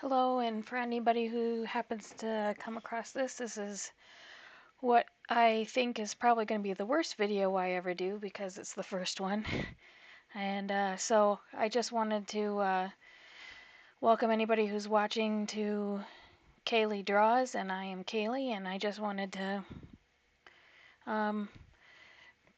Hello, and for anybody who happens to come across this is what I think is probably going to be the worst video I ever do because it's the first one. And so I just wanted to welcome anybody who's watching to Kaylee Draws, and I am Kaylee, and I just wanted to um,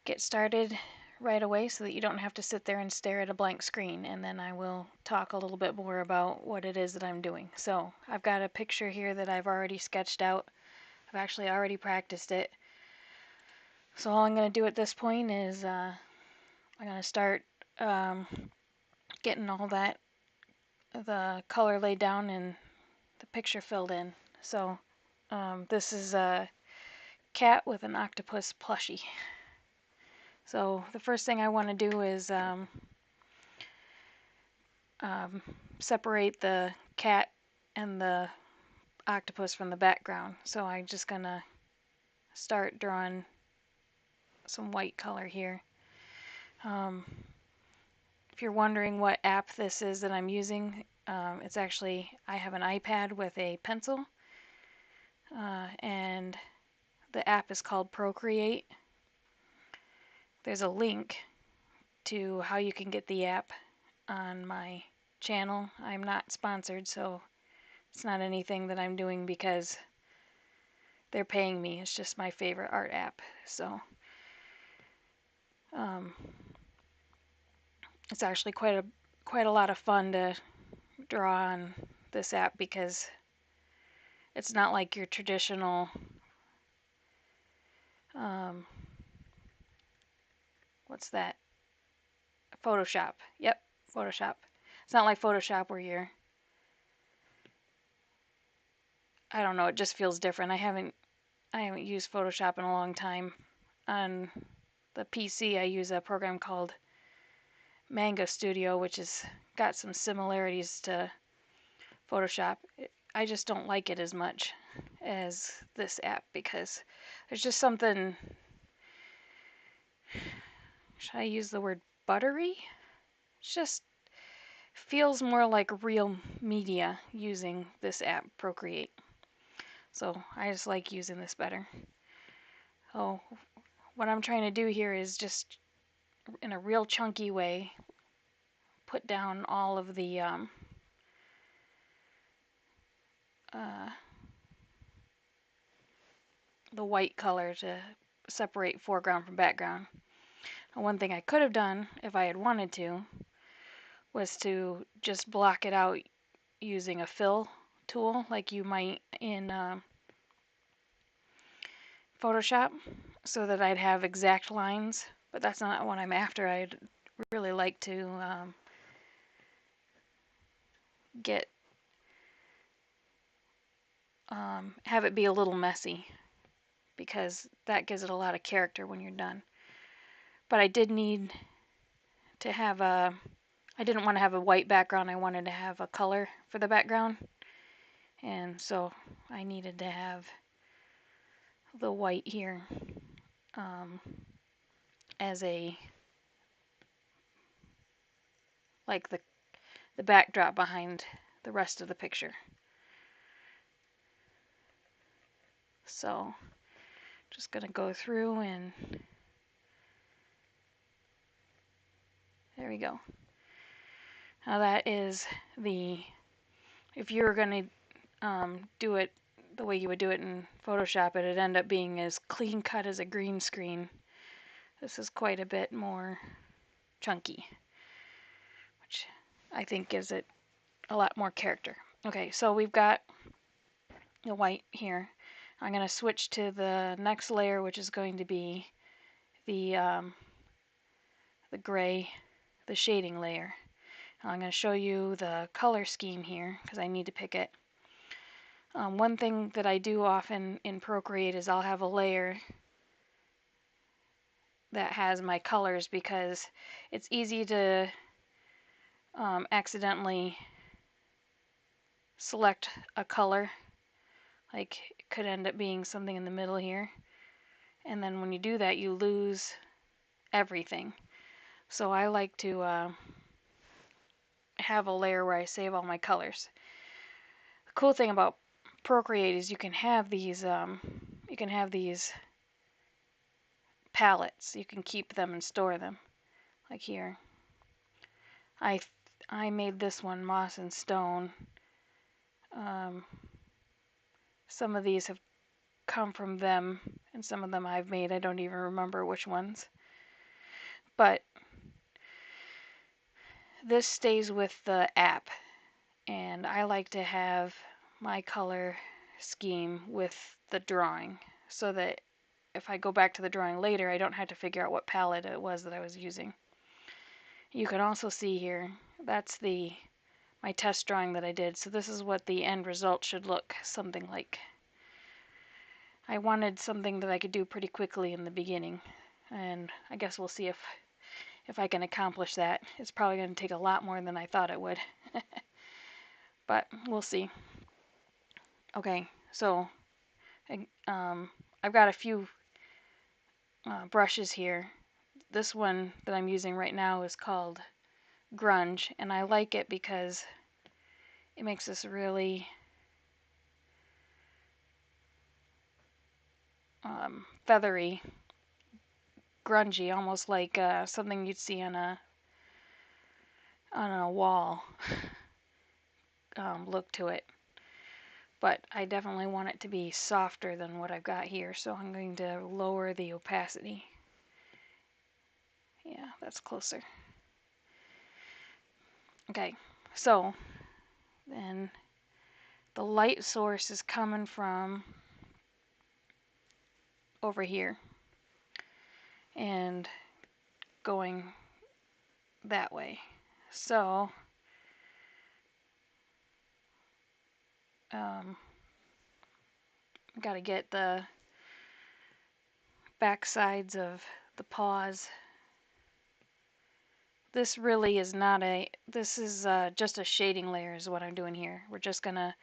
get started right away so that you don't have to sit there and stare at a blank screen, and then I will talk a little bit more about what it is that I'm doing. So I've got a picture here that I've already sketched out. I've actually already practiced it. So all I'm going to do at this point is I'm going to start um, getting all the color laid down and the picture filled in. So this is a cat with an octopus plushie. So the first thing I want to do is separate the cat and the octopus from the background. So I'm just going to start drawing some white color here. If you're wondering what app this is that I'm using, it's actually, I have an iPad with a pencil, and the app is called Procreate. There's a link to how you can get the app on my channel. I'm not sponsored, so it's not anything that I'm doing because they're paying me. It's just my favorite art app. So it's actually quite a lot of fun to draw on this app because it's not like your traditional what's that? Photoshop. Yep, Photoshop. It's not like Photoshop where you're, I don't know, it just feels different. I haven't used Photoshop in a long time. On the PC, I use a program called Manga Studio, which has got some similarities to Photoshop. I just don't like it as much as this app because there's just something, should I use the word buttery? It just feels more like real media using this app, Procreate. So I just like using this better. So what I'm trying to do here is just in a real chunky way put down all of the white color to separate foreground from background. And one thing I could have done if I had wanted to was to just block it out using a fill tool like you might in Photoshop so that I'd have exact lines, but that's not what I'm after. I'd really like to get have it be a little messy because that gives it a lot of character when you're done. But I did need to have I didn't want to have a white background. I wanted to have a color for the background. And so I needed to have the white here as a, like the backdrop behind the rest of the picture. So just going to go through and there we go. Now that is if you were going to do it the way you would do it in Photoshop, it'd end up being as clean cut as a green screen. This is quite a bit more chunky, which I think gives it a lot more character. Okay, so we've got the white here. I'm going to switch to the next layer, which is going to be the gray, the shading layer. Now I'm going to show you the color scheme here because I need to pick it. One thing that I do often in Procreate is I'll have a layer that has my colors because it's easy to accidentally select a color. Like it could end up being something in the middle here. And then when you do that, you lose everything. So I like to have a layer where I save all my colors. The cool thing about Procreate is you can have these palettes. You can keep them and store them. Like here, I I made this one moss and stone. Some of these have come from them, and some of them I've made. I don't even remember which ones. But this stays with the app, and I like to have my color scheme with the drawing so that if I go back to the drawing later, I don't have to figure out what palette it was that I was using. You can also see here, that's my test drawing that I did. So this is what the end result should look something like. I wanted something that I could do pretty quickly in the beginning, and I guess we'll see if I can accomplish that. It's probably going to take a lot more than I thought it would. But we'll see. Okay, so I've got a few brushes here. This one that I'm using right now is called Grunge, and I like it because it makes this really feathery, grungy, almost like something you'd see on a wall look to it. But I definitely want it to be softer than what I've got here, so I'm going to lower the opacity. Yeah, that's closer. Okay, so then the light source is coming from over here and going that way. So got to get the back sides of the paws. This really is not this is just a shading layer is what I'm doing here. We're just gonna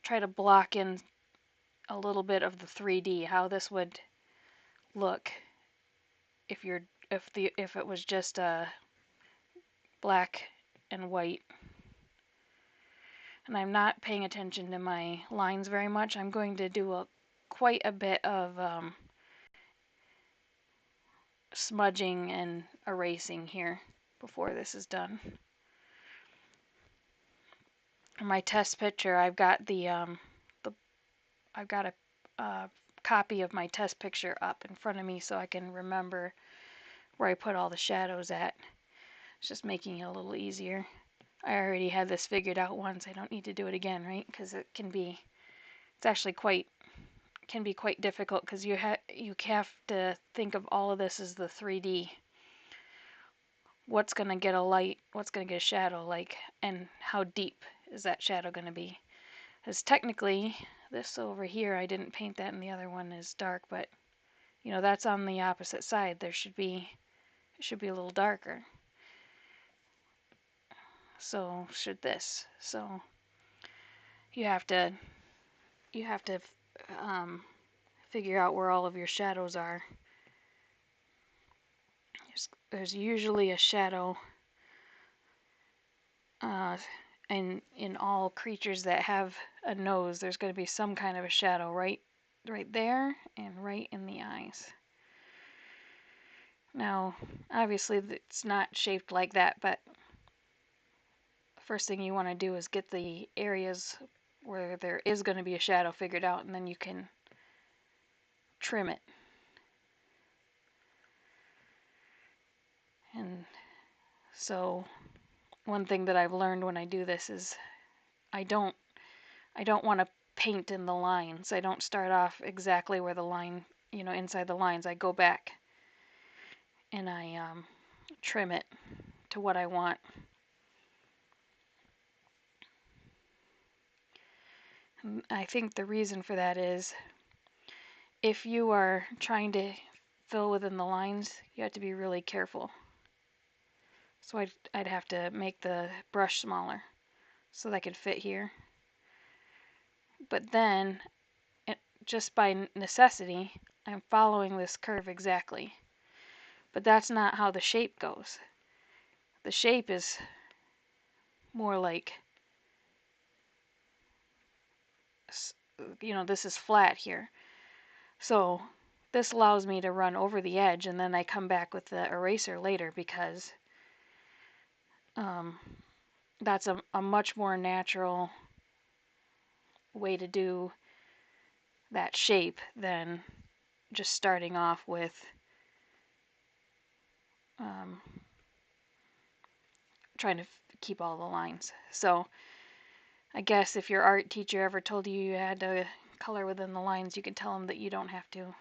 try to block in a little bit of the 3D, how this would look if it was just black and white. And I'm not paying attention to my lines very much. I'm going to do quite a bit of smudging and erasing here before this is done. In my test picture, I've got I've got a copy of my test picture up in front of me so I can remember where I put all the shadows at. It's just making it a little easier. I already had this figured out once. I don't need to do it again, right? Because it's actually can be quite difficult because you have to think of all of this as the 3D. What's going to get a light, what's going to get a shadow like, and how deep is that shadow going to be? Because technically, this over here, I didn't paint that, and the other one is dark, but you know, that's on the opposite side. It should be a little darker. So should this. So you have to figure out where all of your shadows are. There's usually a shadow in all creatures that have a nose. There's going to be some kind of a shadow right there and right in the eyes. Now, obviously it's not shaped like that, but the first thing you want to do is get the areas where there is going to be a shadow figured out, and then you can trim it. And so one thing that I've learned when I do this is I don't want to paint in the lines. I don't start off exactly where the line, inside the lines. I go back and I trim it to what I want. And I think the reason for that is if you are trying to fill within the lines, you have to be really careful. So I'd have to make the brush smaller so that I could fit here. But then, just by necessity, I'm following this curve exactly. But that's not how the shape goes. the shape is more like, this is flat here. So this allows me to run over the edge, and then I come back with the eraser later, because that's a much more natural way to do that shape than just starting off with trying to keep all the lines. So I guess if your art teacher ever told you you had to color within the lines, you could tell them that you don't have to.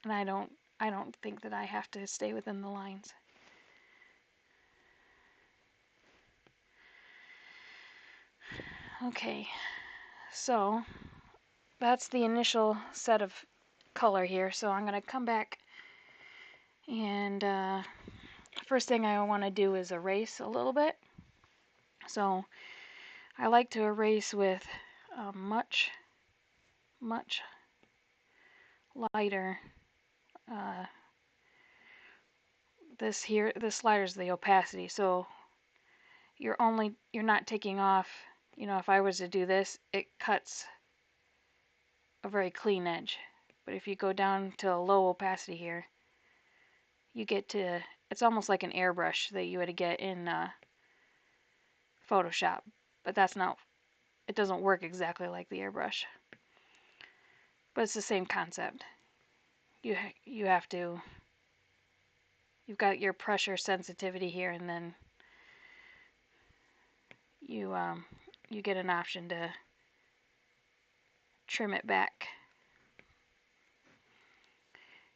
And I don't think that I have to stay within the lines. Okay, so that's the initial set of color here. So I'm going to come back, and first thing I want to do is erase a little bit. So I like to erase with a much lighter. This slider is the opacity, so you're not taking off. If I was to do this, it cuts a very clean edge. But if you go down to a low opacity here, you get to, it's almost like an airbrush that you would get in Photoshop, but that's not, it doesn't work exactly like the airbrush. But it's the same concept. You have to, you've got your pressure sensitivity here, and then you get an option to trim it back.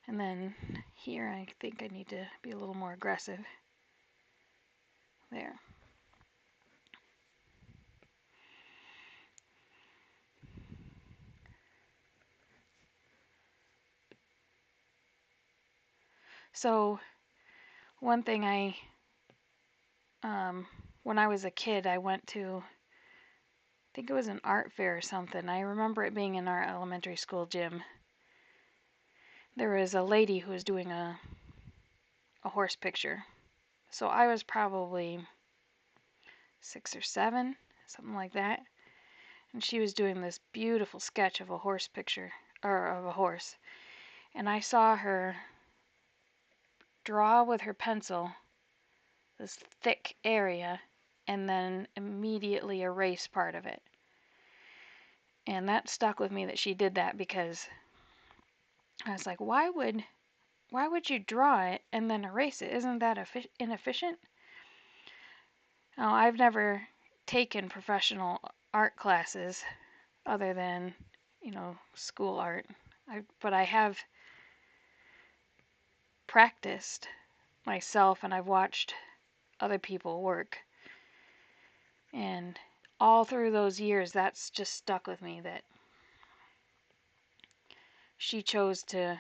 And then here I think I need to be a little more aggressive. There. So one thing when I was a kid, I went to, I think it was an art fair or something. I remember it being in our elementary school gym. There was a lady who was doing a horse picture. So I was probably 6 or 7, something like that. And she was doing this beautiful sketch of a horse picture, or of a horse. And I saw her draw with her pencil this thick area and then immediately erase part of it. And that stuck with me, that she did that, because I was like, why would you draw it and then erase it? Isn't that inefficient? Now, I've never taken professional art classes other than, school art. But I have practiced myself, and I've watched other people work. And all through those years, that's just stuck with me, that she chose to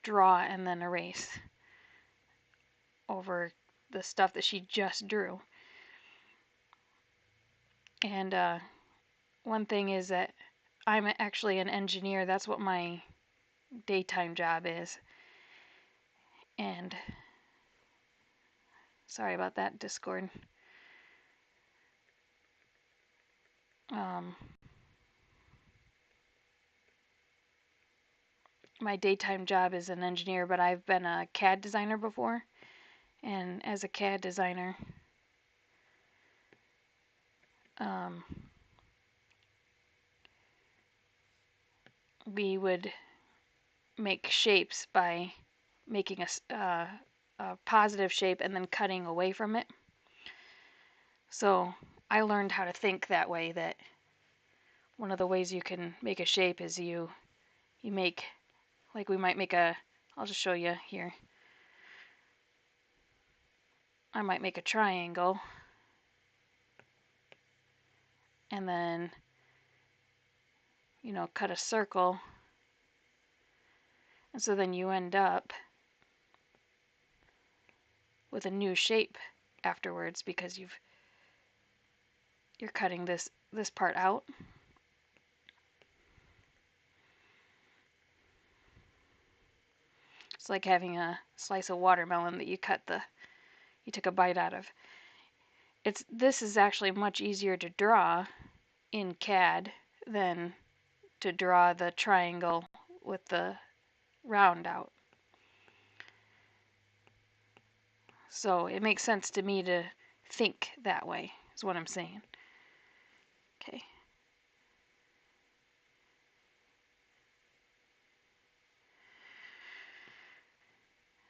draw and then erase over the stuff that she just drew. And one thing is that I'm actually an engineer. That's what my daytime job is. And sorry about that, Discord. My daytime job is an engineer, but I've been a CAD designer before. And as a CAD designer, we would make shapes by making a positive shape and then cutting away from it. So I learned how to think that way, that one of the ways you can make a shape is you make, like we might make I'll just show you here. I might make a triangle, and then, cut a circle. And so then you end up with a new shape afterwards, because you're cutting this part out. It's like having a slice of watermelon that you took a bite out of. This is actually much easier to draw in CAD than to draw the triangle with the round out. So it makes sense to me to think that way, is what I'm saying. Okay.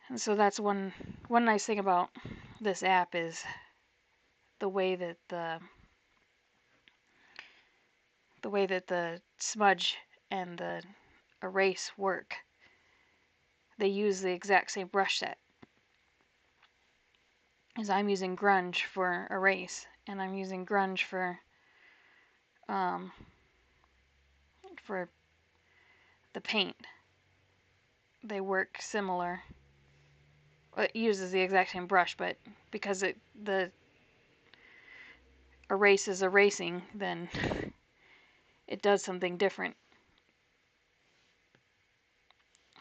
And so that's one nice thing about this app is the way that the smudge and the erase work. They use the exact same brush set. As I'm using grunge for erase, and I'm using grunge for the paint. They work similar. It uses the exact same brush, but because the erase is erasing, then it does something different.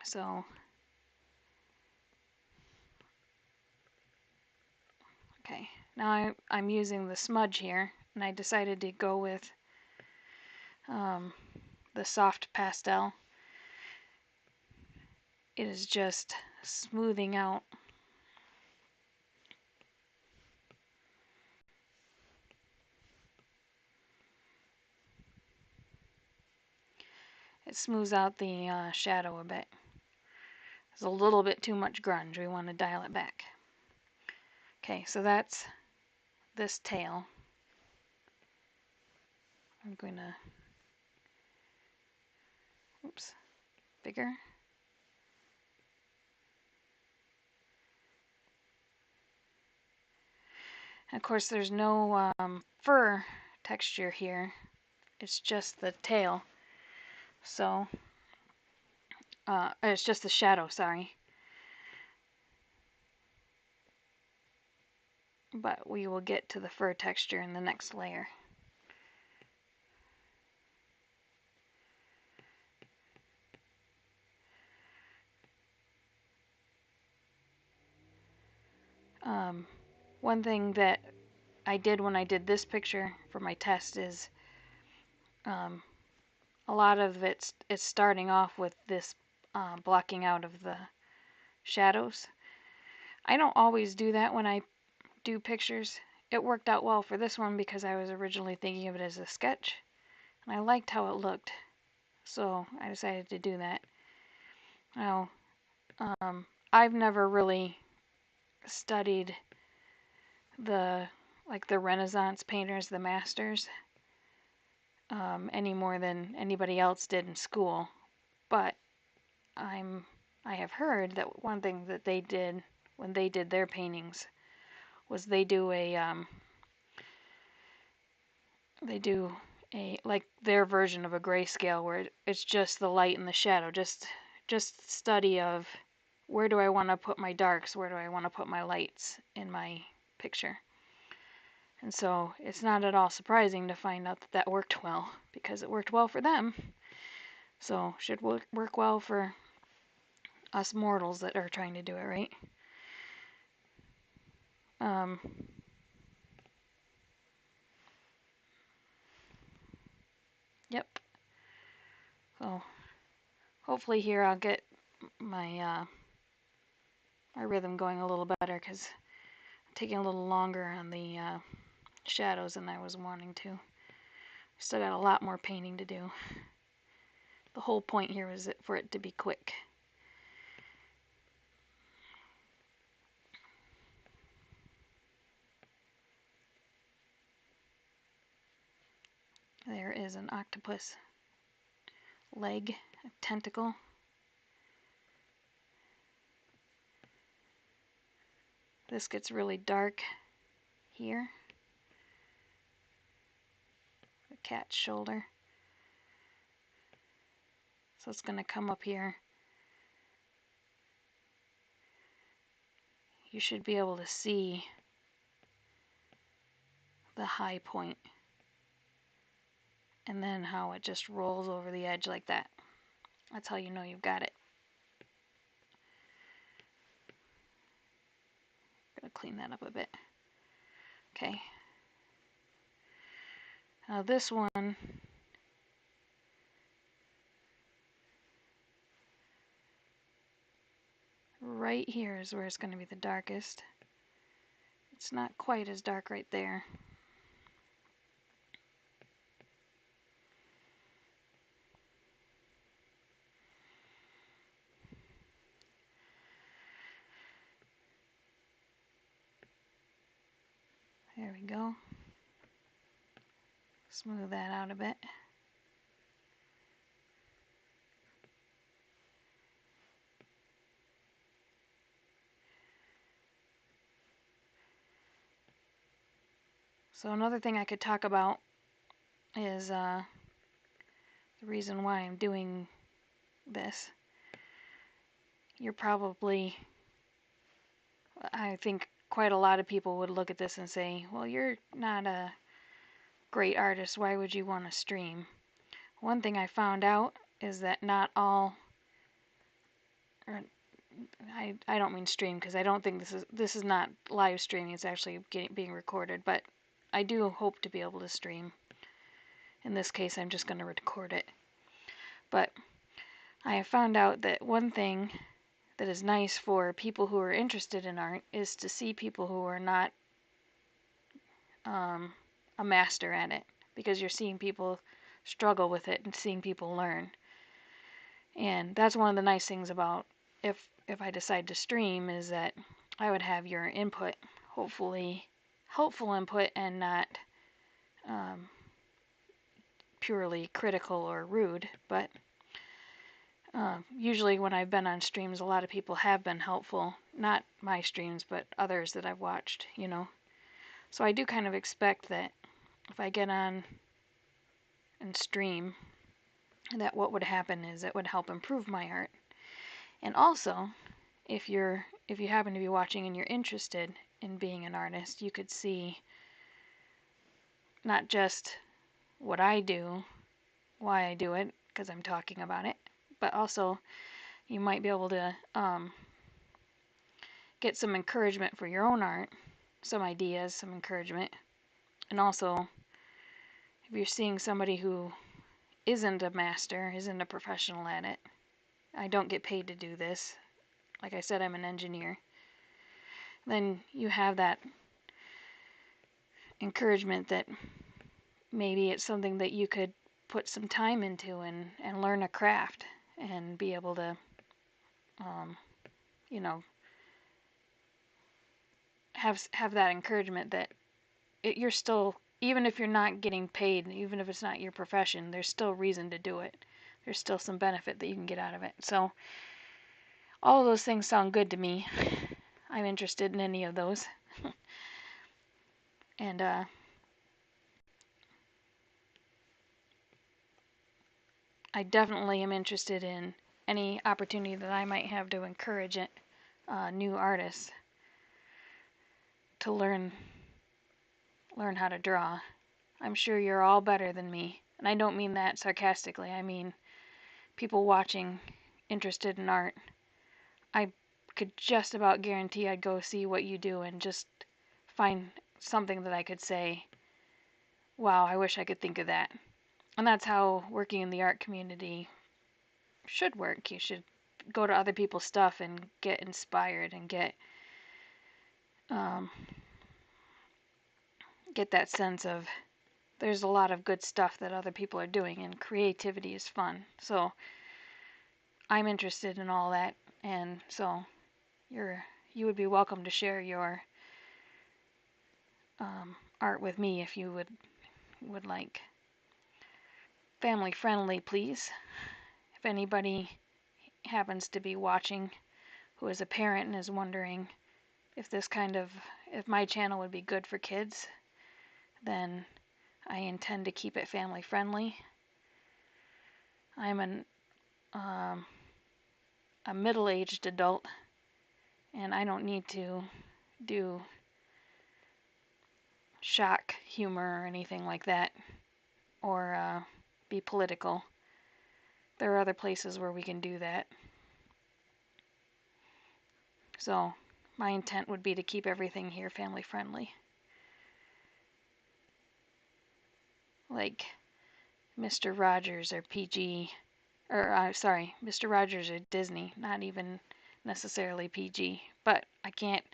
So, okay, now I'm using the smudge here, and I decided to go with the soft pastel. It is just smoothing out it smooths out the shadow a bit. There's a little bit too much grunge. We want to dial it back. Okay, so that's this tail. I'm going to, oops, bigger. And of course, there's no fur texture here. It's just the tail. So, it's just the shadow, sorry. But we will get to the fur texture in the next layer. One thing that I did when I did this picture for my test is a lot of it's starting off with this blocking out of the shadows. I don't always do that when I do pictures. It worked out well for this one because I was originally thinking of it as a sketch, and I liked how it looked, so I decided to do that. Now, I've never really studied the Renaissance painters, the masters, any more than anybody else did in school. But I have heard that one thing that they did when they did their paintings was they do like their version of a grayscale where it's just the light and the shadow, just study of where do I want to put my darks, where do I want to put my lights in my picture. And so it's not at all surprising to find out that that worked well, because it worked well for them. So should work well for us mortals that are trying to do it, right? Yep. So hopefully here I'll get my my rhythm going a little better, because I'm taking a little longer on the shadows than I was wanting to. Still got a lot more painting to do. The whole point here was for it to be quick. There is an octopus leg, a tentacle. This gets really dark here. The cat's shoulder. So it's going to come up here. You should be able to see the high point, and then how it just rolls over the edge like that. That's how you know you've got it. Gotta clean that up a bit. Okay. Now this one, right here is where it's going to be the darkest. It's not quite as dark right there. There we go. Smooth that out a bit. So another thing I could talk about is the reason why I'm doing this. You're probably, I think quite a lot of people would look at this and say, well, you're not a great artist. Why would you want to stream? One thing I found out is that not all, or I don't mean stream because I don't think this is not live streaming. It's actually being recorded, but I do hope to be able to stream. In this case, I'm just going to record it. But I have found out that one thing that is nice for people who are interested in art is to see people who are not a master at it, because you're seeing people struggle with it and seeing people learn. And that's one of the nice things about if I decide to stream, is that I would have your input, hopefully helpful input and not purely critical or rude. But usually when I've been on streams, a lot of people have been helpful. Not my streams, but others that I've watched, you know. So I do kind of expect that if I get on and stream, that what would happen is it would help improve my art. And also, if you happen to be watching and you're interested in being an artist, you could see not just what I do, why I do it, because I'm talking about it, but also you might be able to get some encouragement for your own art, some ideas, some encouragement. And also, if you're seeing somebody who isn't a master, isn't a professional at it, I don't get paid to do this. Like I said, I'm an engineer. Then you have that encouragement that maybe it's something that you could put some time into and learn a craft and be able to, you know, have that encouragement that you're still, even if you're not getting paid, even if it's not your profession, there's still reason to do it. There's still some benefit that you can get out of it. So all of those things sound good to me. I'm interested in any of those. And I definitely am interested in any opportunity that I might have to encourage new artists to learn how to draw. I'm sure you're all better than me. And I don't mean that sarcastically. I mean people watching interested in art. I could just about guarantee I'd go see what you do and just find something that I could say, wow, I wish I could think of that. And that's how working in the art community should work. You should go to other people's stuff and get inspired and get that sense of there's a lot of good stuff that other people are doing, and creativity is fun. So I'm interested in all that, and so you would be welcome to share your art with me if you would like. Family friendly, please. If anybody happens to be watching who is a parent and is wondering if if my channel would be good for kids, then I intend to keep it family friendly. I'm a middle-aged adult, and I don't need to do shock humor or anything like that, or be political. There are other places where we can do that. So my intent would be to keep everything here family friendly. Like Mr. Rogers or PG, or sorry, Mr. Rogers or Disney, not even necessarily PG, but I can't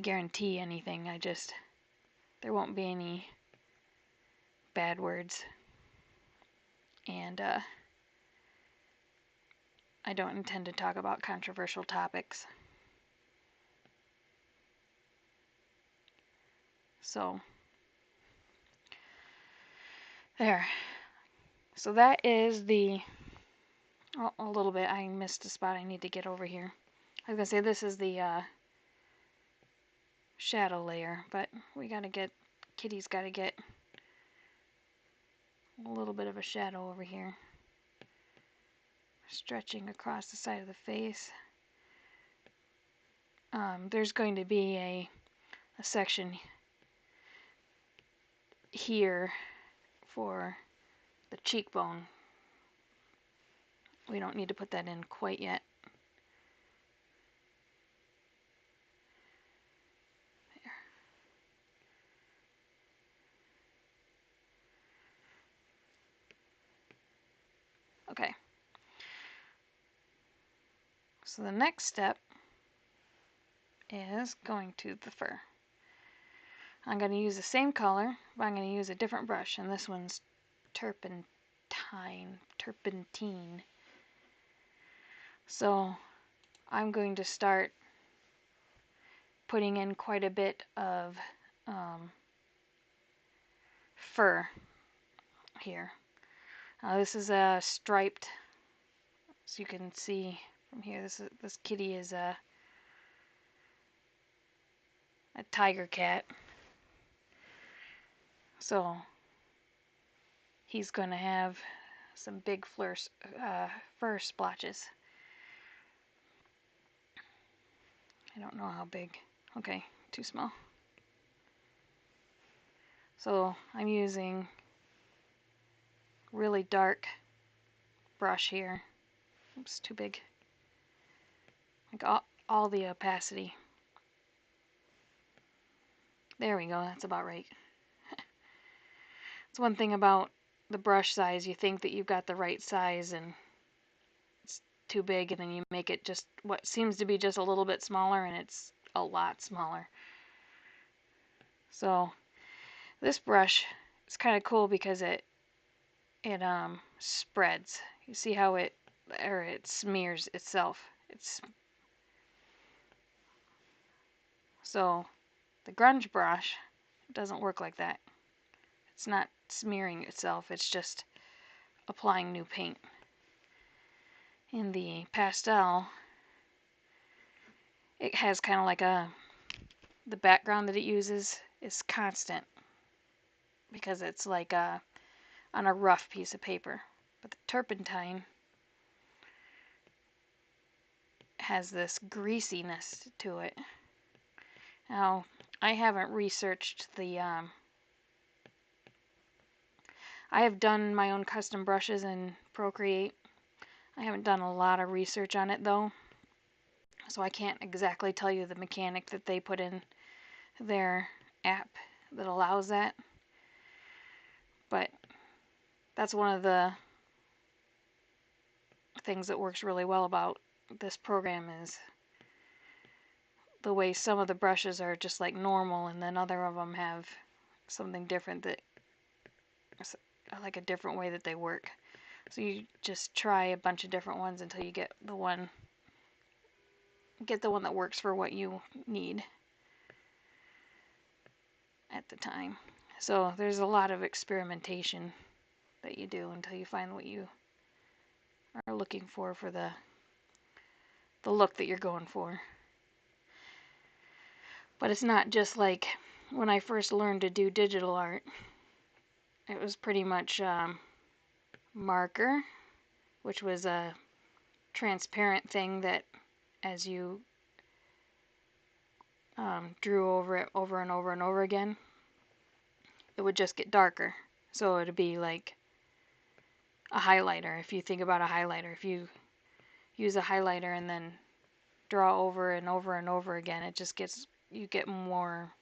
guarantee anything. There won't be any bad words, and I don't intend to talk about controversial topics. So there. So that is the, oh, a little bit, I missed a spot I need to get over here. I was gonna say this is the shadow layer, but we gotta get, Kitty's gotta get a little bit of a shadow over here. Stretching across the side of the face. There's going to be a section here for the cheekbone. We don't need to put that in quite yet. There. Okay. So the next step is going to the fur. I'm going to use the same color, but I'm going to use a different brush, and this one's turpentine. So I'm going to start putting in quite a bit of fur here. This is a striped, as you can see from here. This kitty is a tiger cat. So he's going to have some big fur splotches. I don't know how big. Okay, too small. So I'm using really dark brush here. Oops, too big. Like all the opacity. There we go, that's about right. It's one thing about the brush size, you think that you've got the right size and it's too big, and then you make it just what seems to be just a little bit smaller, and it's a lot smaller. So this brush is kind of cool because it spreads. You see how it smears itself. So the grunge brush doesn't work like that. It's not smearing itself, it's just applying new paint. In the pastel, it has kind of like the background that it uses is constant because it's like on a rough piece of paper. But the turpentine has this greasiness to it. Now, I haven't researched I have done my own custom brushes in Procreate. I haven't done a lot of research on it though, so I can't exactly tell you the mechanic that they put in their app that allows that. But that's one of the things that works really well about this program is the way some of the brushes are just like normal, and then other of them have something different, that like a different way that they work. So you just try a bunch of different ones until you get the one that works for what you need at the time. So there's a lot of experimentation that you do until you find what you are looking for the look that you're going for. But it's not just like when I first learned to do digital art. It was pretty much marker, which was a transparent thing that as you drew over it over and over and over again, it would just get darker. So it would be like a highlighter. If you think about a highlighter, if you use a highlighter and then draw over and over and over again, it just gets, you get more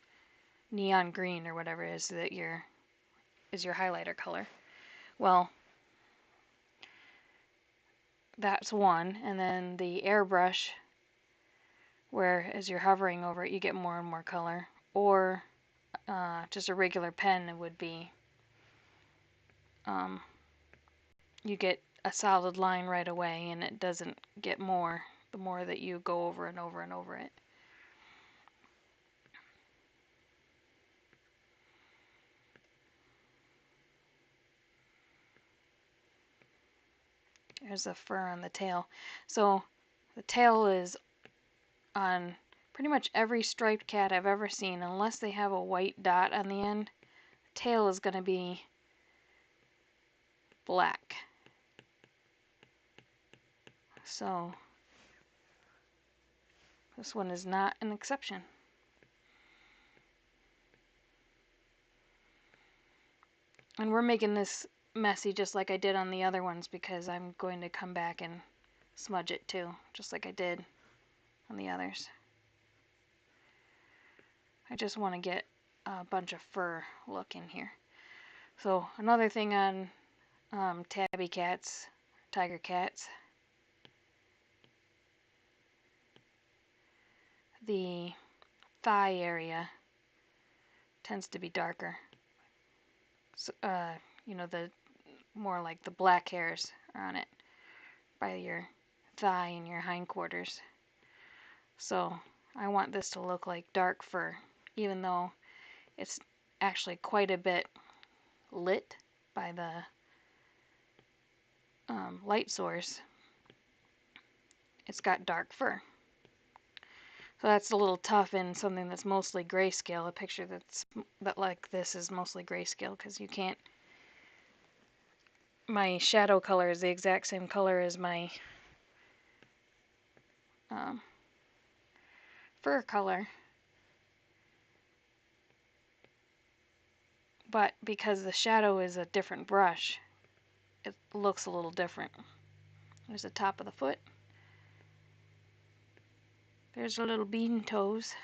neon green or whatever it is that is your highlighter color. Well, that's one. And then the airbrush, where as you're hovering over it, you get more and more color. Or just a regular pen, it would be, you get a solid line right away, and it doesn't get more the more that you go over and over and over it. There's the fur on the tail. So the tail is on pretty much every striped cat I've ever seen, unless they have a white dot on the end. The tail is going to be black. So this one is not an exception. And we're making this messy just like I did on the other ones, because I'm going to come back and smudge it too, just like I did on the others. I just want to get a bunch of fur look in here. So another thing on tabby cats, tiger cats, the thigh area tends to be darker. So, you know, the more like the black hairs are on it by your thigh and your hindquarters. So I want this to look like dark fur, even though it's actually quite a bit lit by the light source. It's got dark fur. So that's a little tough in something that's mostly grayscale. A picture that like this is mostly grayscale, because you can't. My shadow color is the exact same color as my fur color, but because the shadow is a different brush, it looks a little different. There's the top of the foot. There's the little bean toes.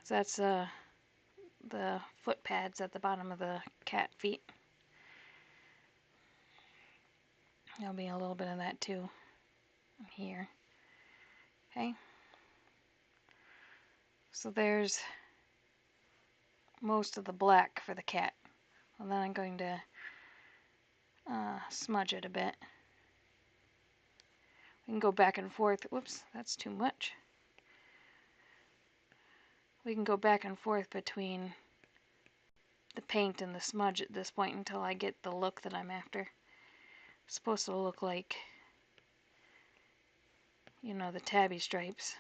So that's the foot pads at the bottom of the cat feet. There'll be a little bit of that too here. Okay. So there's most of the black for the cat. And then I'm going to smudge it a bit. We can go back and forth. Whoops, that's too much. We can go back and forth between the paint and the smudge at this point until I get the look that I'm after. It's supposed to look like, you know, the tabby stripes.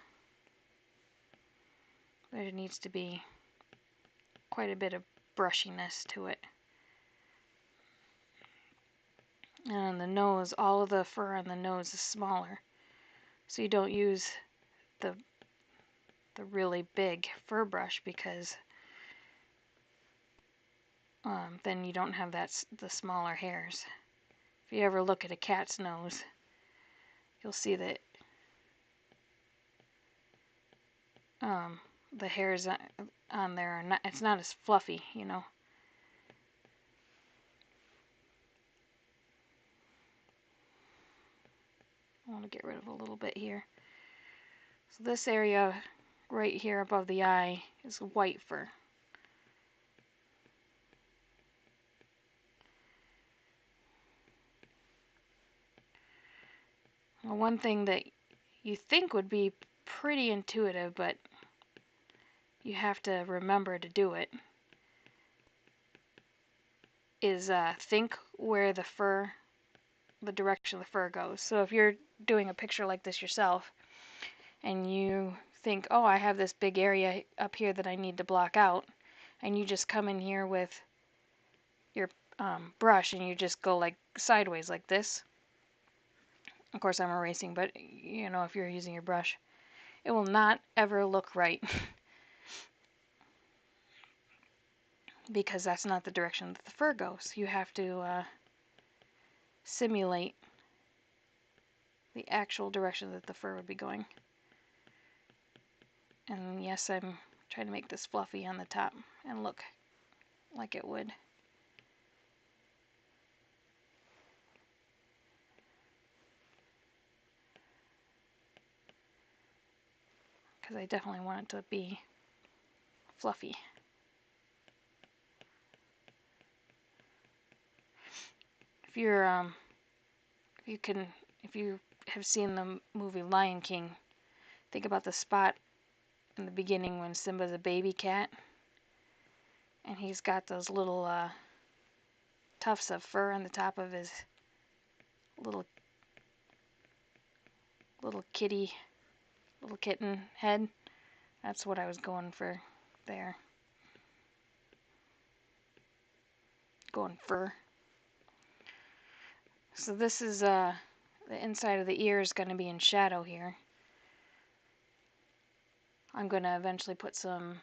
There needs to be quite a bit of brushiness to it. And on the nose, all of the fur on the nose is smaller, so you don't use the really big fur brush, because then you don't have the smaller hairs. If you ever look at a cat's nose, you'll see that the hairs on there are not. It's not as fluffy, you know. I want to get rid of a little bit here. So this area right here above the eye is white fur. Well, one thing that you think would be pretty intuitive, but you have to remember to do it, is think where the direction of the fur goes. So if you're doing a picture like this yourself, and you think, oh, I have this big area up here that I need to block out, and you just come in here with your brush and you just go like sideways like this. Of course I'm erasing, but you know, if you're using your brush, it will not ever look right. Because that's not the direction that the fur goes. You have to simulate the actual direction that the fur would be going. And yes, I'm trying to make this fluffy on the top and look like it would. Because I definitely want it to be fluffy. If you're if you have seen the movie Lion King, think about the spot in the beginning when Simba's a baby cat and he's got those little tufts of fur on the top of his little kitten head. That's what I was going for there. Going fur. So this is the inside of the ear is going to be in shadow here. I'm going to eventually put some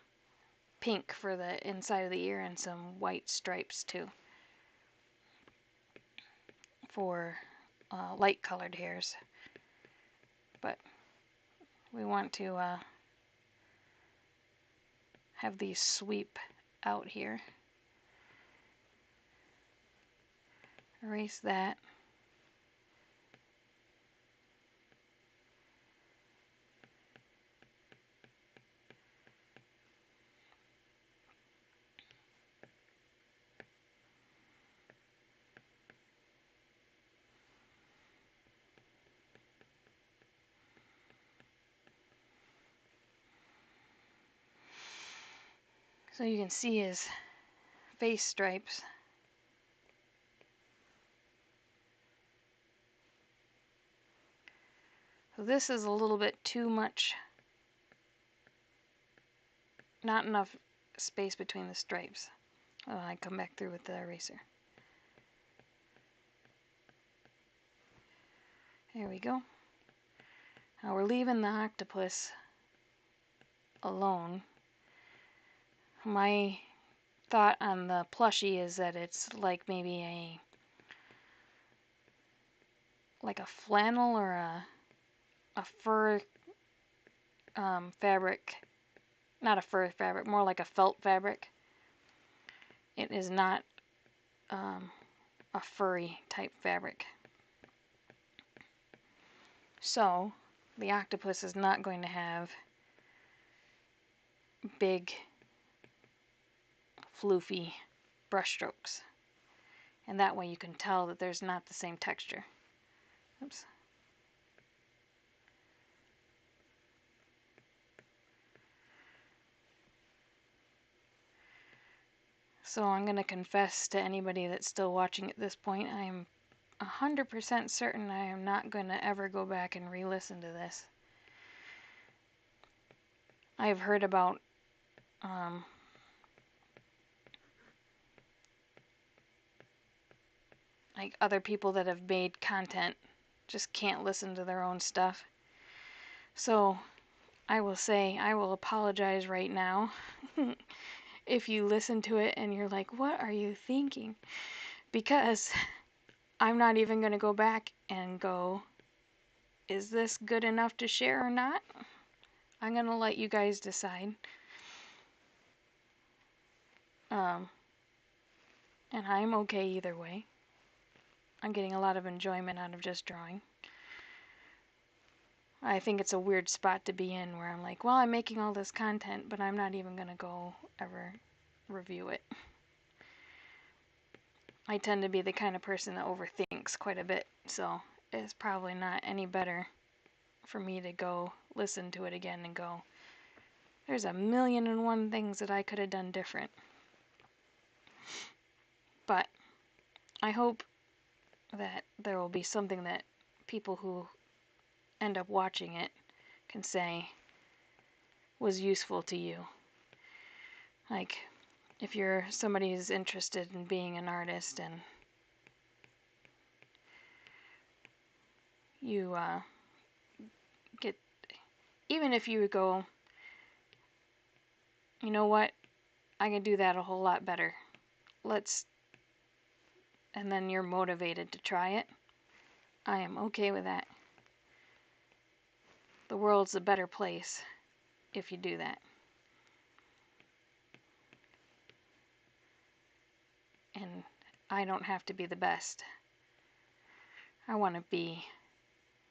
pink for the inside of the ear and some white stripes too for light colored hairs. But we want to have these sweep out here. Erase that. So you can see his face stripes. So this is a little bit too much, not enough space between the stripes. Oh, I come back through with the eraser. There we go. Now we're leaving the octopus alone. My thought on the plushie is that it's like maybe like a flannel or a fur fabric. Not a fur fabric, more like a felt fabric. It is not a furry type fabric. So the octopus is not going to have big floofy brush strokes, and that way you can tell that there's not the same texture. Oops. So I'm going to confess to anybody that's still watching at this point, I am 100% certain I am not going to ever go back and re-listen to this. I have heard about like other people that have made content just can't listen to their own stuff. So I will say, I will apologize right now if you listen to it and you're like, what are you thinking? Because I'm not even going to go back and go, is this good enough to share or not? I'm going to let you guys decide. And I'm okay either way. I'm getting a lot of enjoyment out of just drawing. I think it's a weird spot to be in where I'm like, well, I'm making all this content, but I'm not even going to go ever review it. I tend to be the kind of person that overthinks quite a bit, so it's probably not any better for me to go listen to it again and go, there's 1,000,001 things that I could have done different. But I hope that there will be something that people who end up watching it can say was useful to you. Like, if you're somebody who's interested in being an artist and you get, even if you go, you know what, I can do that a whole lot better. And then you're motivated to try it. I am okay with that. the world's a better place if you do that. And I don't have to be the best. I want to be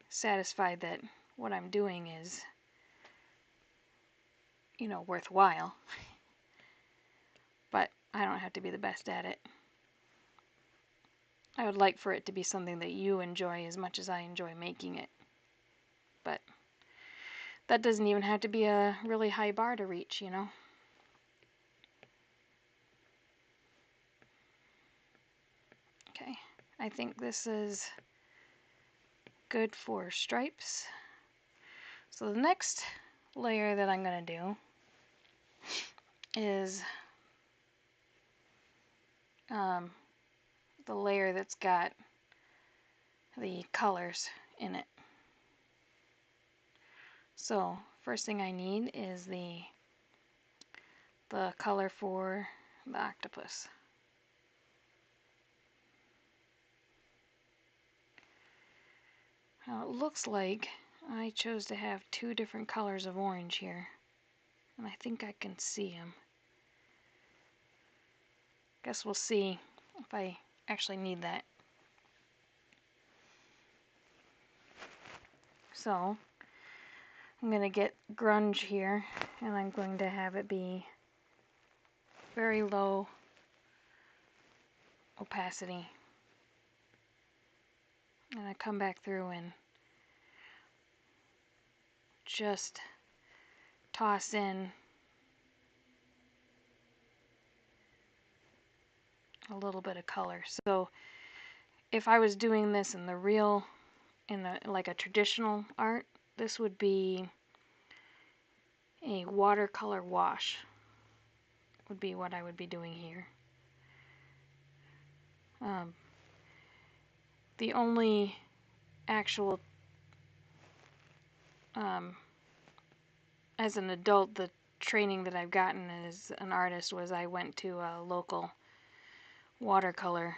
satisfied that what I'm doing is, worthwhile. But I don't have to be the best at it. I would like for it to be something that you enjoy as much as I enjoy making it. But that doesn't even have to be a really high bar to reach, Okay, I think this is good for stripes. So the next layer that I'm going to do is the layer that's got the colors in it. So first thing I need is the color for the octopus. Now it looks like I chose to have two different colors of orange here, and I think I can see them. Guess we'll see if I actually need that. So I'm going to get grunge here, and I'm going to have it be very low opacity. And I come back through and just toss in a little bit of color. So if I was doing this in like a traditional art, this would be a watercolor wash, would be what I would be doing here. The only actual, as an adult, the training that I've gotten as an artist was I went to a local watercolor.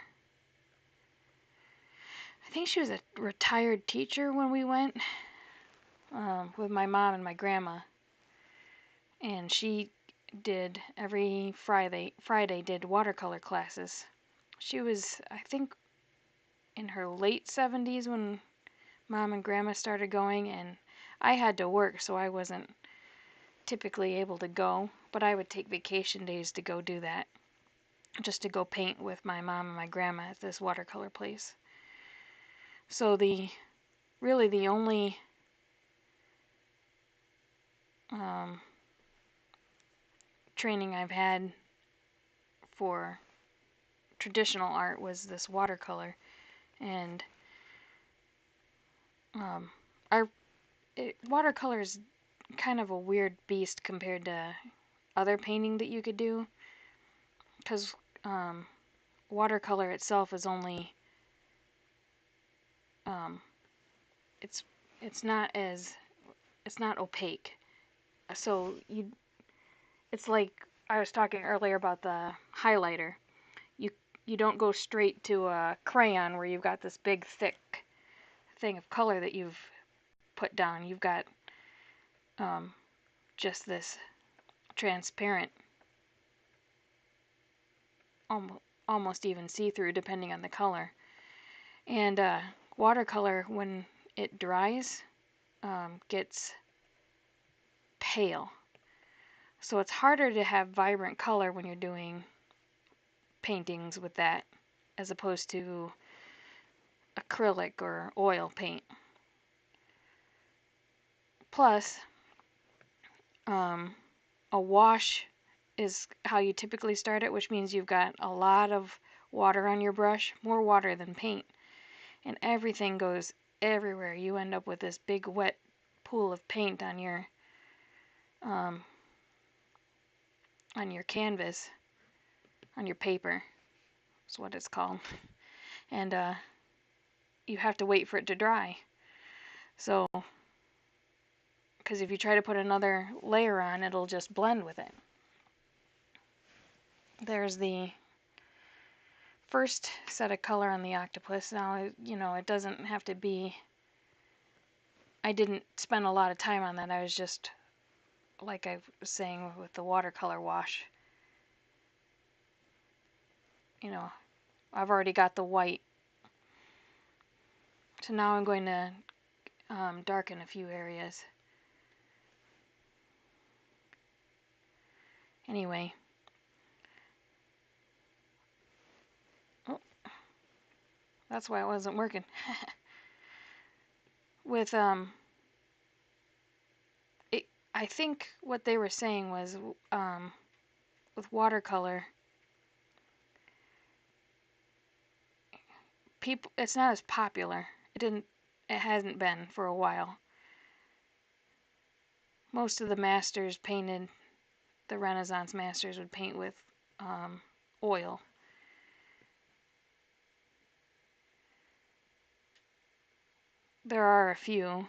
I think she was a retired teacher when we went with my mom and my grandma, and she did every Friday did watercolor classes. She was, I think, in her late 70s when Mom and Grandma started going, and I had to work, so I wasn't typically able to go, but I would take vacation days to go do that, just to go paint with my mom and my grandma at this watercolor place. So really the only training I've had for traditional art was this watercolor, and watercolor is kind of a weird beast compared to other painting that you could do, because watercolor itself is only it's not opaque. So it's like I was talking earlier about the highlighter. You don't go straight to a crayon where you've got this big thick thing of color that you've put down. You've got just this transparent, almost even see-through depending on the color. And watercolor, when it dries, gets pale. So it's harder to have vibrant color when you're doing paintings with that, as opposed to acrylic or oil paint. Plus, a wash is how you typically start it, which means you've got a lot of water on your brush, more water than paint, and everything goes everywhere. You end up with this big wet pool of paint on your canvas, on your paper. That's what it's called. And you have to wait for it to dry. So, because if you try to put another layer on, it'll just blend with it. There's the first set of color on the octopus. Now, it doesn't have to be I didn't spend a lot of time on that. I was just, like I was saying with the watercolor wash, you know, I've already got the white. So now I'm going to darken a few areas. Anyway. Oh, that's why it wasn't working. With, I think what they were saying was, with watercolor, it's not as popular. It hasn't been for a while. Most of the masters painted, the Renaissance masters would paint with oil. There are a few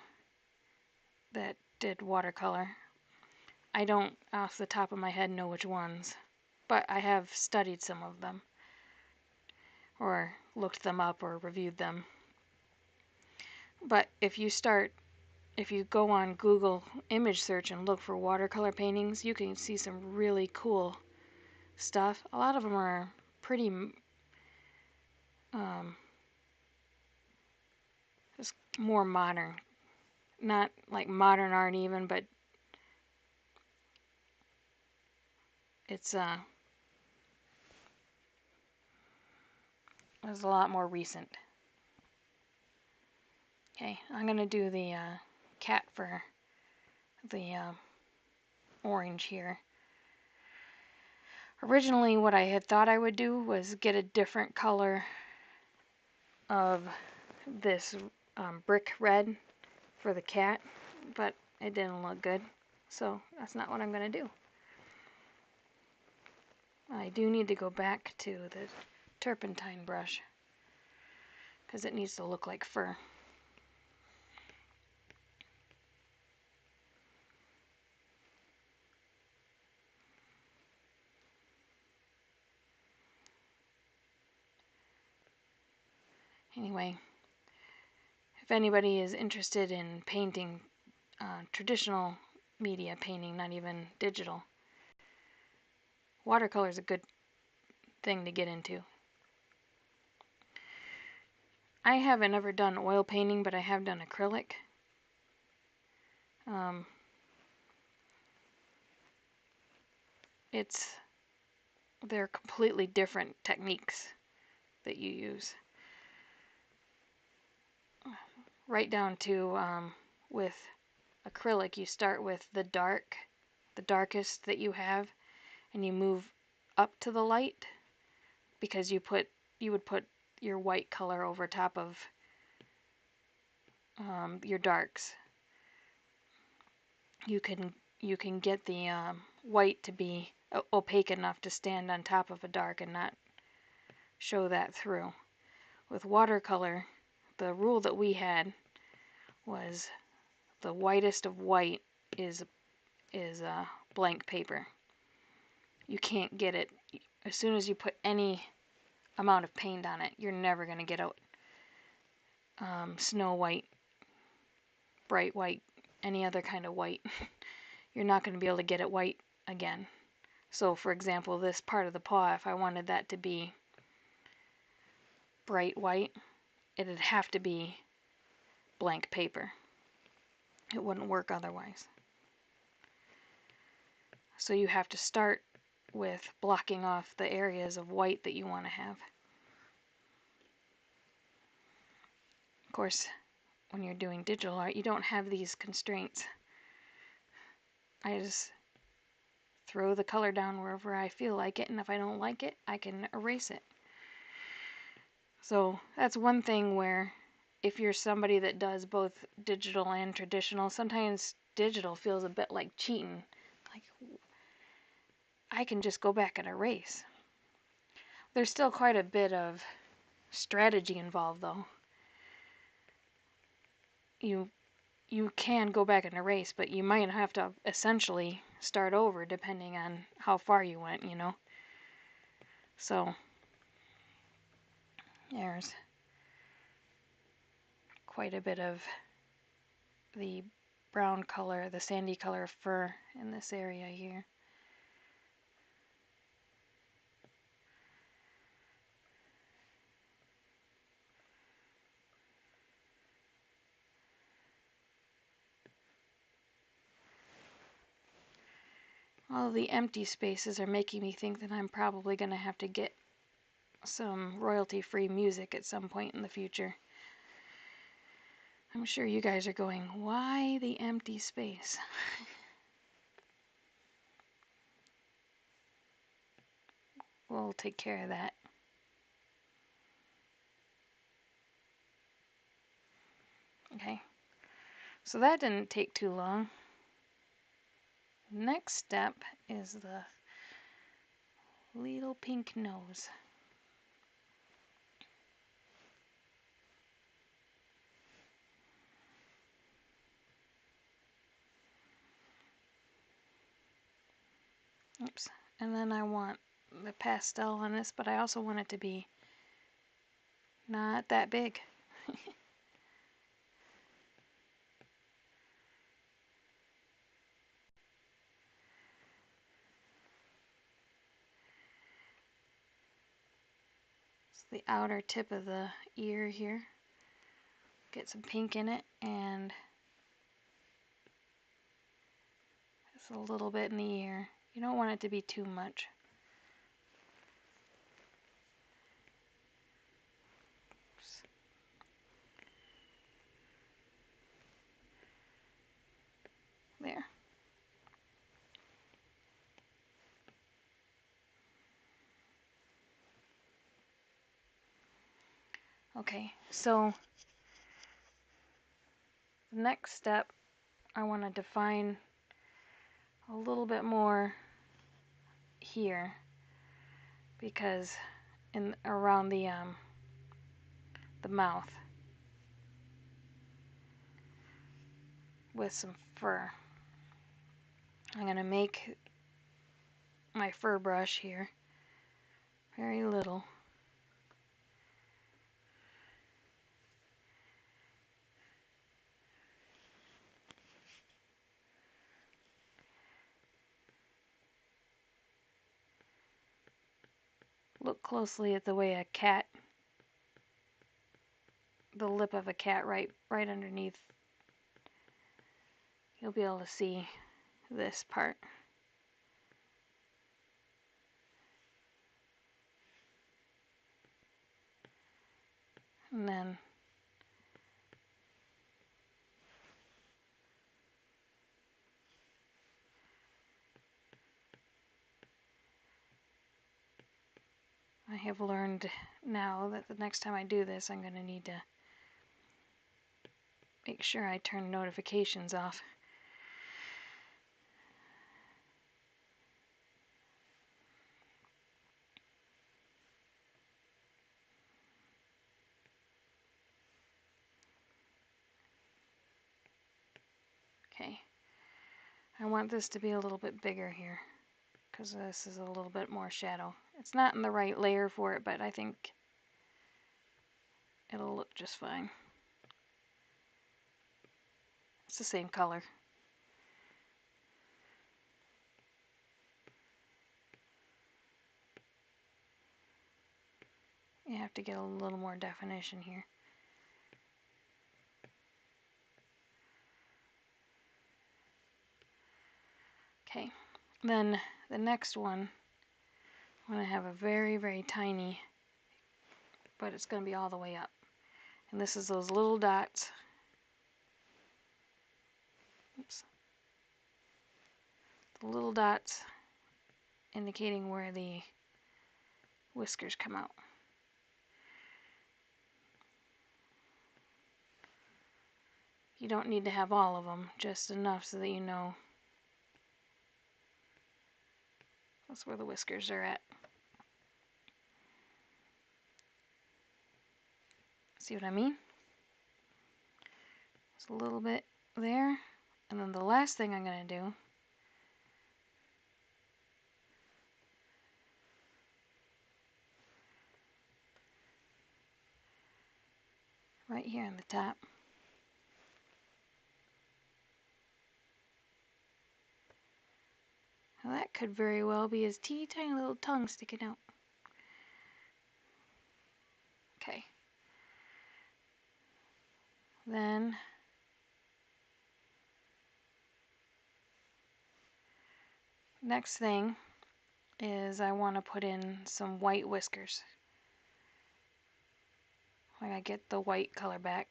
that did watercolor. I don't, off the top of my head, know which ones, but I have studied some of them, or looked them up, or reviewed them. But if you go on Google image search and look for watercolor paintings, you can see some really cool stuff. A lot of them are pretty just more modern. Not like modern art even, but it's a lot more recent. Okay, I'm gonna do the cat for the orange here. Originally what I had thought I would do was get a different color of this brick red for the cat, but it didn't look good, so that's not what I'm gonna do. I do need to go back to the turpentine brush because it needs to look like fur. Anyway, if anybody is interested in painting traditional media painting, not even digital, watercolor is a good thing to get into. I haven't ever done oil painting, but I have done acrylic. They're completely different techniques that you use. Right down to with acrylic, you start with the darkest that you have, and you move up to the light because you would put your white color over top of your darks. You can get the white to be opaque enough to stand on top of a dark and not show that through. With watercolor, the rule that we had was the whitest of white is blank paper. You can't get it. As soon as you put any amount of paint on it, you're never going to get out snow white, bright white, any other kind of white. You're not going to be able to get it white again. So for example, this part of the paw, if I wanted that to be bright white, it'd have to be blank paper. It wouldn't work otherwise. So you have to start with blocking off the areas of white that you want to have. Of course, when you're doing digital art, you don't have these constraints. I just throw the color down wherever I feel like it, and if I don't like it, I can erase it. So that's one thing where if you're somebody that does both digital and traditional, sometimes digital feels a bit like cheating. Like, I can just go back and erase. There's still quite a bit of strategy involved, though. You can go back and erase, but you might have to essentially start over depending on how far you went, you know. So there's quite a bit of the brown color, the sandy color fur in this area here. All the empty spaces are making me think that I'm probably going to have to get some royalty-free music at some point in the future. I'm sure you guys are going, why the empty space? We'll take care of that. Okay, so that didn't take too long. Next step is the little pink nose. Oops. And then I want the pastel on this, but I also want it to be not that big. It's the outer tip of the ear here. Get some pink in it, and just a little bit in the ear. You don't want it to be too much. There. Okay, so the next step, I want to define a little bit more here, because in around the mouth with some fur. I'm going to make my fur brush here very little. Look closely at the way a cat, the lip of a cat right underneath. You'll be able to see this part. And then I have learned now that the next time I do this, I'm going to need to make sure I turn notifications off. Okay. I want this to be a little bit bigger here, because this is a little bit more shadow. It's not in the right layer for it, but I think it'll look just fine. It's the same color. You have to get a little more definition here. Okay, then the next one, I'm going to have a very, very tiny, but it's going to be all the way up. And this is those little dots. Oops. The little dots indicating where the whiskers come out. You don't need to have all of them, just enough so that you know that's where the whiskers are at. See what I mean? Just a little bit there. And then the last thing I'm going to do right here on the top Now that could very well be his teeny tiny little tongue sticking out. Okay. Then next thing is I want to put in some white whiskers. I gotta get the white color back.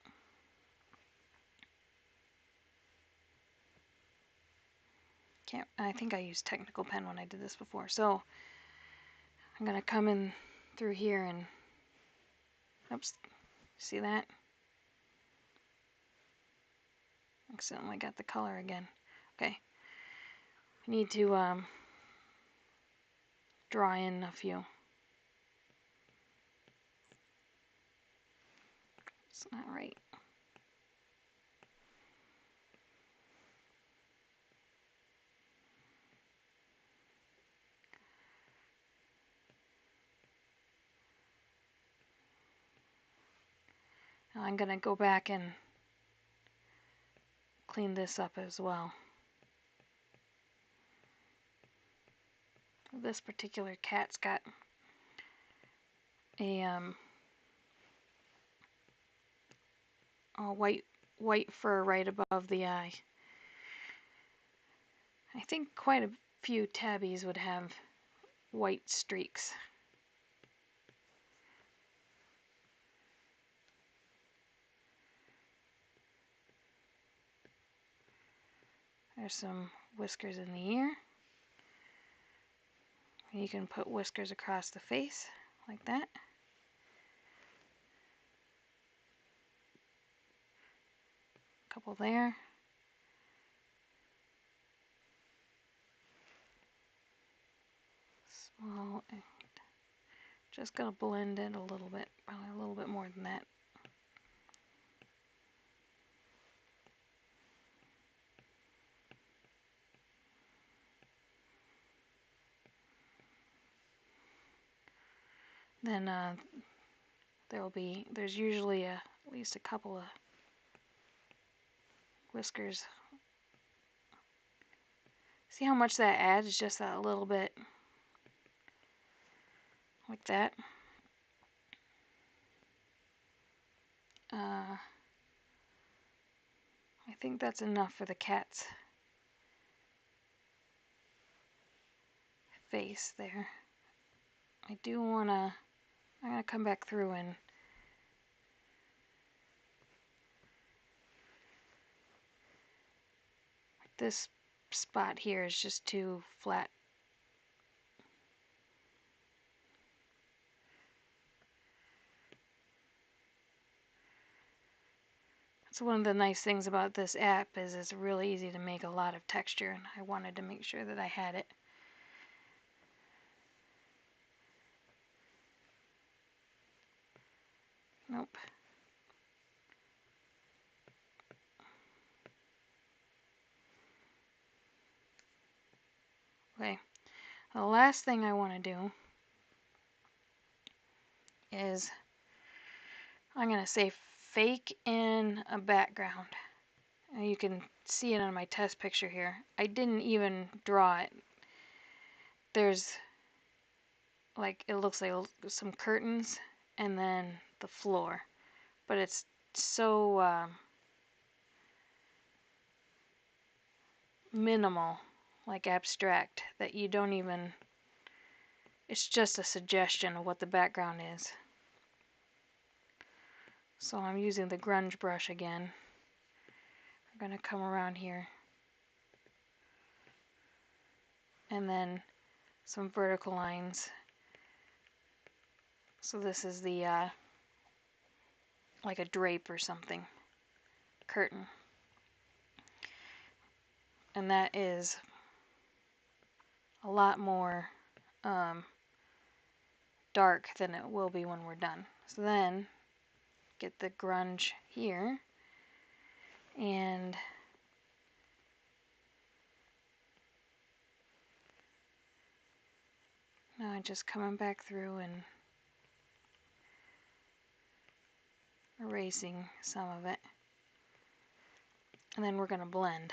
I think I used technical pen when I did this before. So I'm gonna come in through here and, oops, see that? Accidentally got the color again. Okay. I need to draw in a few. It's not right. Now I'm gonna go back and clean this up as well. This particular cat's got a white fur right above the eye. I think quite a few tabbies would have white streaks. There's some whiskers in the ear. You can put whiskers across the face like that. A couple there. Small. And just gonna blend it a little bit, probably a little bit more than that. Then there's usually at least a couple of whiskers. See how much that adds? Just that little bit, like that. I think that's enough for the cat's face there. I'm gonna come back through and this spot here is just too flat. So one of the nice things about this app is it's really easy to make a lot of texture, and I wanted to make sure that I had it. Nope. Okay. The last thing I want to do is I'm going to say fake in a background. And you can see it on my test picture here. I didn't even draw it. There's it looks like some curtains and then the floor. But it's so minimal, like abstract, that you don't even, it's just a suggestion of what the background is. So I'm using the grunge brush again. I'm going to come around here and then some vertical lines. So this is the like a drape or something, curtain. And that is a lot more dark than it will be when we're done. So then get the grunge here and now I'm just coming back through and erasing some of it. And then we're going to blend.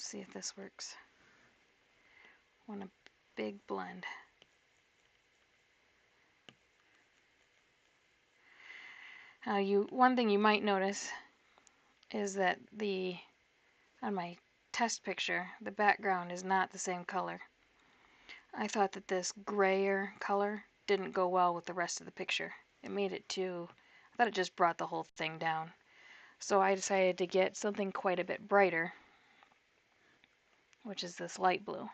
see if this works. Want a big blend. One thing you might notice is that on my test picture, the background is not the same color. I thought that this grayer color didn't go well with the rest of the picture. It made it I thought it just brought the whole thing down. So I decided to get something quite a bit brighter, which is this light blue.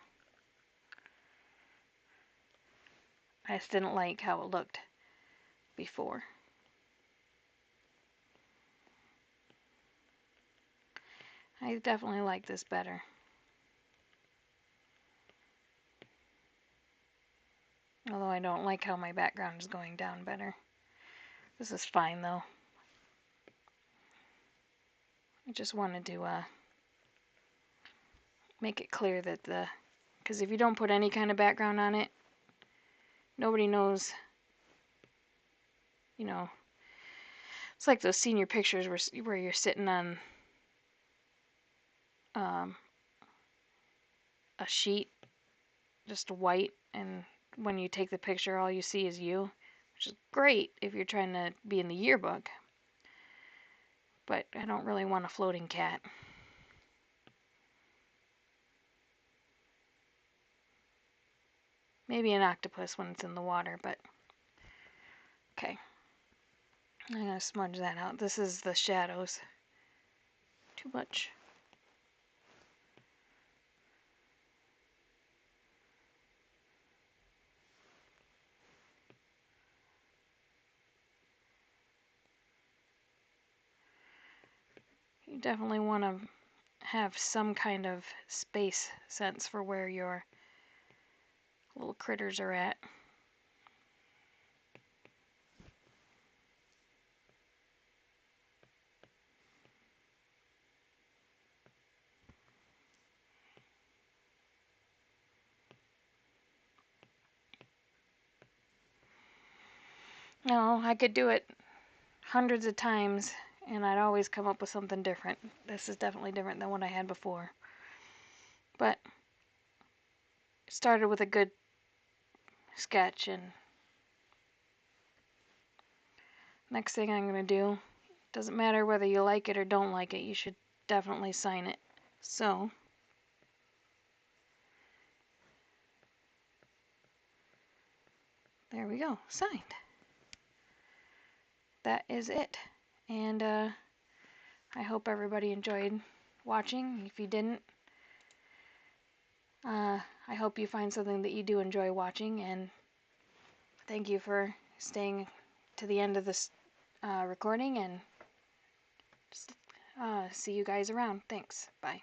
I just didn't like how it looked before. I definitely like this better. Although I don't like how my background is going down better. This is fine though. I just wanted to make it clear that because if you don't put any kind of background on it, nobody knows, you know, it's like those senior pictures where you're sitting on a sheet, just white, and when you take the picture all you see is you, which is great if you're trying to be in the yearbook, but I don't really want a floating cat. Maybe an octopus when it's in the water, but okay. I'm going to smudge that out. This is the shadows. Too much. You definitely want to have some kind of space sense for where your little critters are at. No, I could do it hundreds of times and I'd always come up with something different. This is definitely different than what I had before. But it started with a good sketch, and next thing I'm going to do, doesn't matter whether you like it or don't like it, you should definitely sign it. So there we go, signed. That is it. And I hope everybody enjoyed watching. If you didn't, I hope you find something that you do enjoy watching, and thank you for staying to the end of this recording, and just see you guys around. Thanks. Bye.